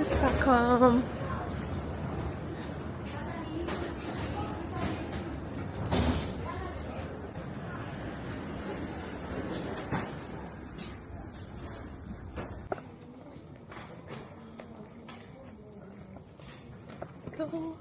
Stockholm. Let's go.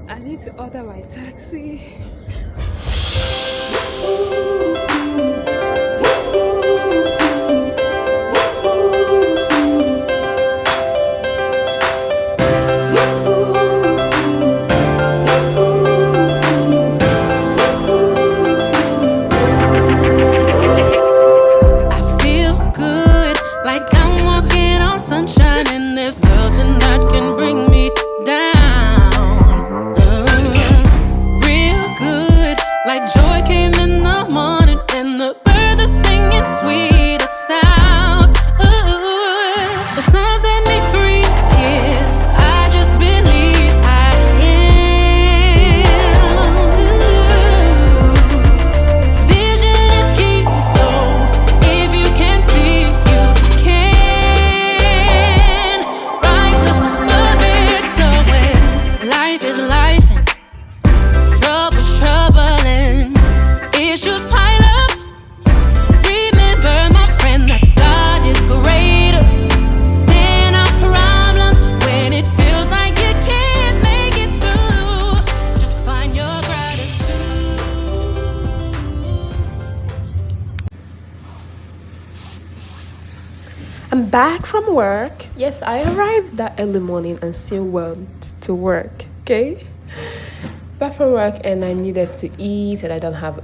I need to order my taxi. I feel good, like I'm walking on sunshine, and there's nothing that can bring me down. Like joy came in the morning, and the birds are singing sweeter sounds. Ooh, the sun set me free. If I just believe I am. Ooh, vision is key, so if you can see, you can rise above it. So when life is life and trouble's troubling, issues pile up, remember, my friend, that God is greater than our problems. When it feels like you can't make it through, just find your gratitude. I'm back from work. Yes, I arrived that early morning and still went to work, okay? Back from work, and I needed to eat, and I don't have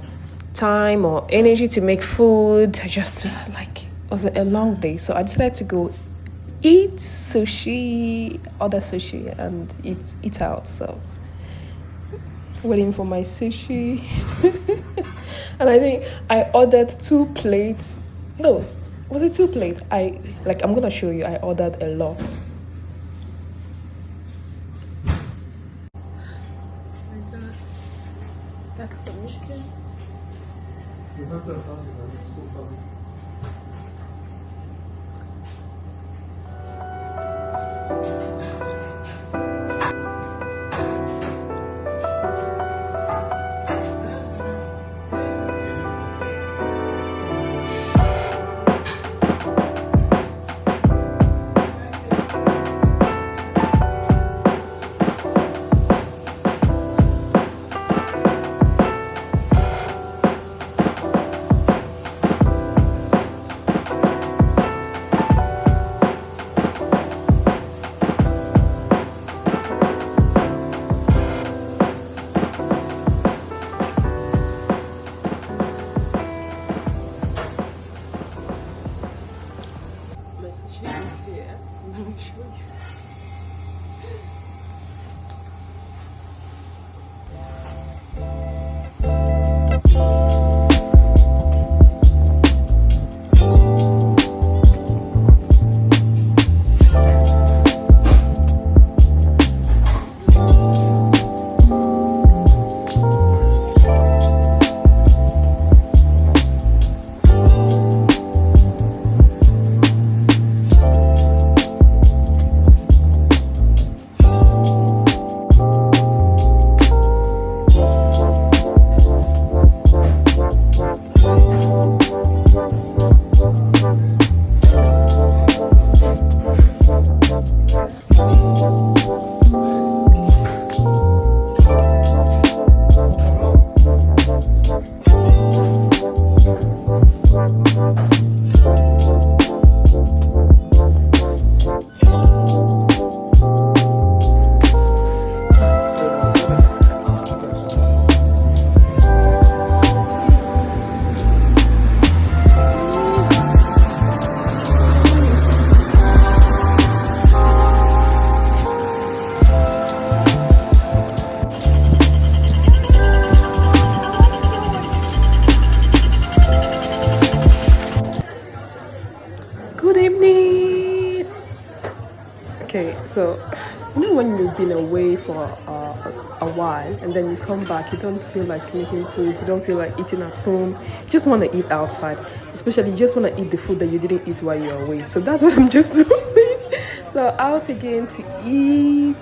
time or energy to make food. I just like, it was a long day, so I decided to go eat sushi, order sushi, and eat out. So waiting for my sushi. And I think I ordered 2 plates. No, was it 2 plates? I'm gonna show you. I ordered a lot. That's so wicked. Okay, so when you've been away for a while and then you come back, you don't feel like making food, you don't feel like eating at home, you just want to eat outside. Especially, you just want to eat the food that you didn't eat while you're away. So that's what I'm just doing. So out again to eat.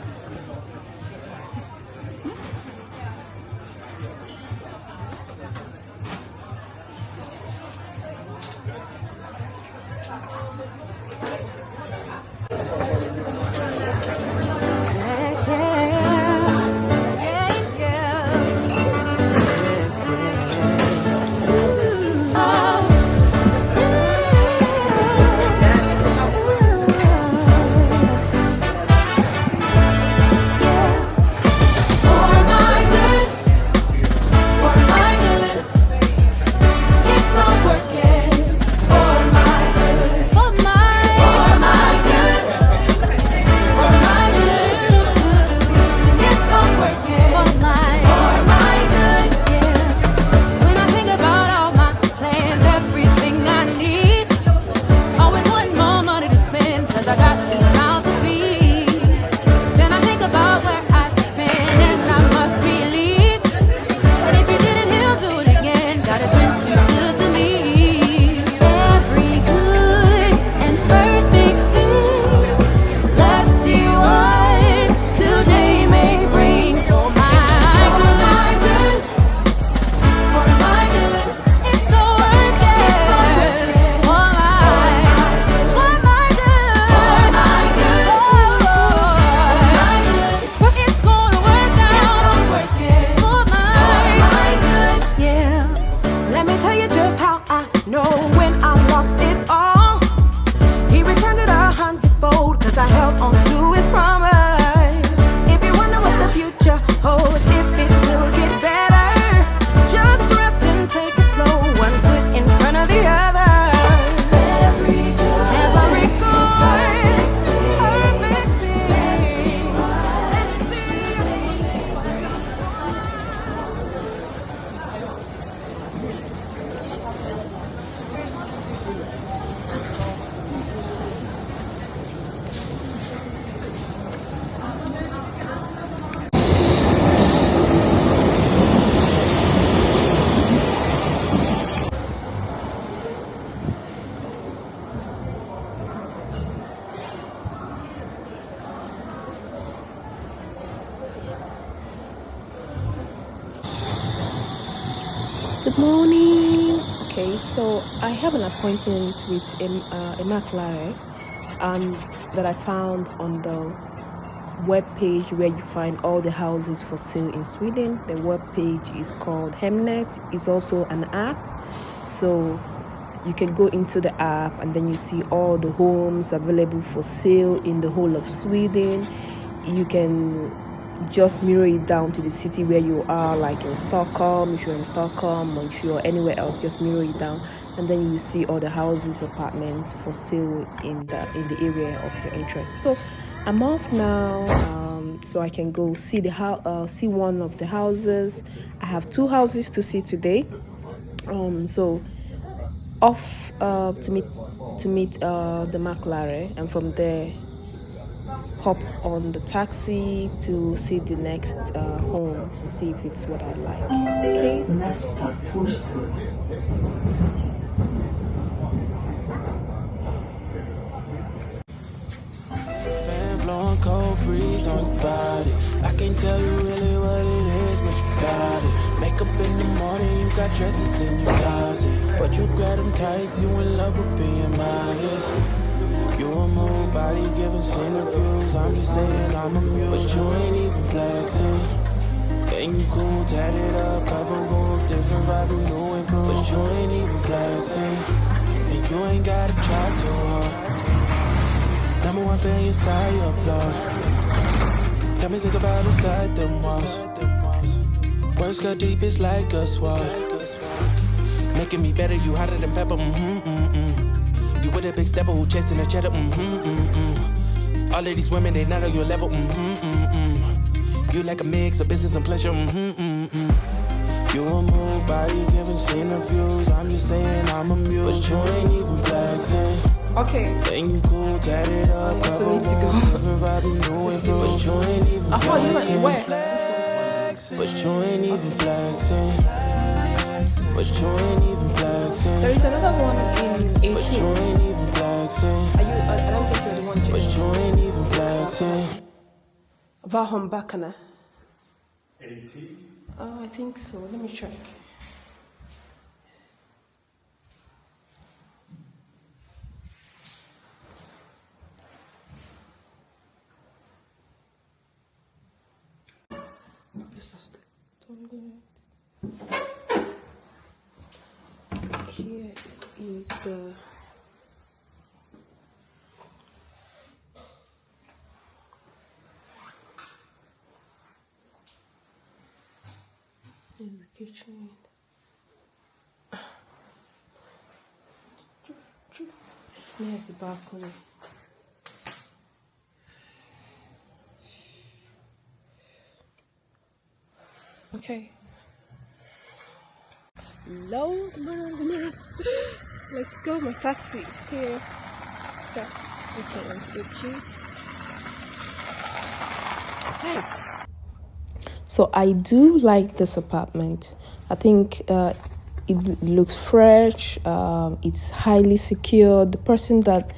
Good morning. Okay, so I have an appointment with a McLaren that I found on the web page where you find all the houses for sale in Sweden. The web page is called Hemnet. It's also an app, so you can go into the app and then you see all the homes available for sale in the whole of Sweden. You can just mirror it down to the city where you are, like in Stockholm. If you're in Stockholm or if you're anywhere else, just mirror it down and then you see all the houses, apartments for sale in the area of your interest. So I'm off now, so I can go see see one of the houses. I have 2 houses to see today. So off to meet the McLaren, and from there hop on the taxi to see the next home and see if it's what I like. Okay. Nästa kurstull. Fan blowing cold breeze on your body. I can't tell you really what it is, but you got it. Makeup in the morning, you got dresses in your closet, but you grab them tights, you in love with being modest. You a move body giving centrifuges. I'm just saying I'm amused, but you ain't even flexing. And you cool, tatted up, cover wolves, different vibe, you new and cool, but you ain't even flexing. And you ain't gotta try too hard. Number 1 fan inside your blood. Got me think about inside them walls. Words cut deep, it's like a sword. Making me better, you hotter than pepper. You with a big stepper who chasing a cheddar. All of these women, they not on your level. You like a mix of business and pleasure. You a move body giving centrifuges. I'm just saying I'm amused, but you ain't even flexing. Okay. And you cool, tatted up, I also cover need to go. everybody new and blue. But you ain't even I thought you were flexing. where? But you ain't even flexing. But you ain't even flexing. There is another one in 18. But you ain't even flexing. Are you? I don't think you're the one. But you ain't even flexing. Vahom Bakana. 18? Oh, I think so. Let me check. This is the toilet. Here is the kitchen. Here's the balcony. Okay. Load. Let's go. My taxi is here. Okay, let's get you. Hey. So I do like this apartment. I think it looks fresh. It's highly secure. The person that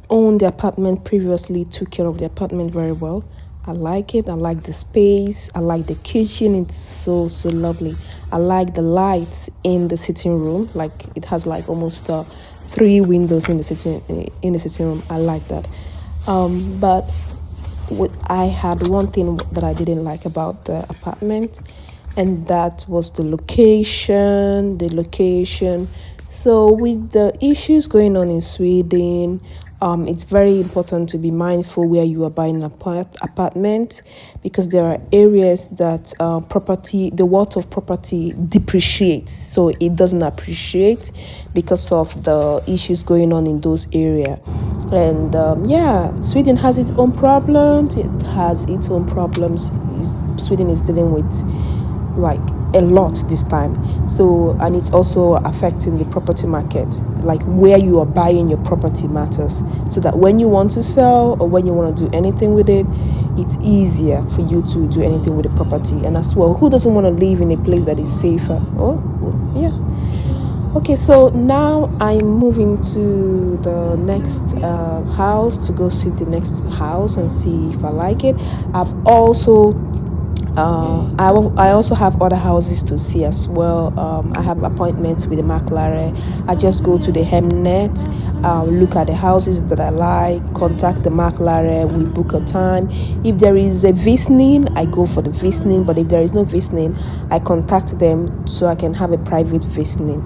owned the apartment previously took care of the apartment very well. I like it. I like the space. I like the kitchen. It's so lovely. I like the lights in the sitting room. Like it has like almost 3 windows in the sitting room. I like that. But I had one thing that I didn't like about the apartment, and that was the location. So with the issues going on in Sweden, it's very important to be mindful where you are buying an apartment, because there are areas that the worth of property depreciates, so it doesn't appreciate because of the issues going on in those areas. And Sweden has its own problems. Sweden is dealing with like a lot this time, and it's also affecting the property market. Like where you are buying your property matters, so that when you want to sell or when you want to do anything with it, it's easier for you to do anything with the property. And as well, who doesn't want to live in a place that is safer? Okay, so now I'm moving to the next house to go see the next house and see if I like it. I also have other houses to see as well. I have appointments with the makler. I just go to the Hemnet, look at the houses that I like, contact the makler, we book a time. If there is a visiting, I go for the visiting, but if there is no visiting, I contact them so I can have a private visiting.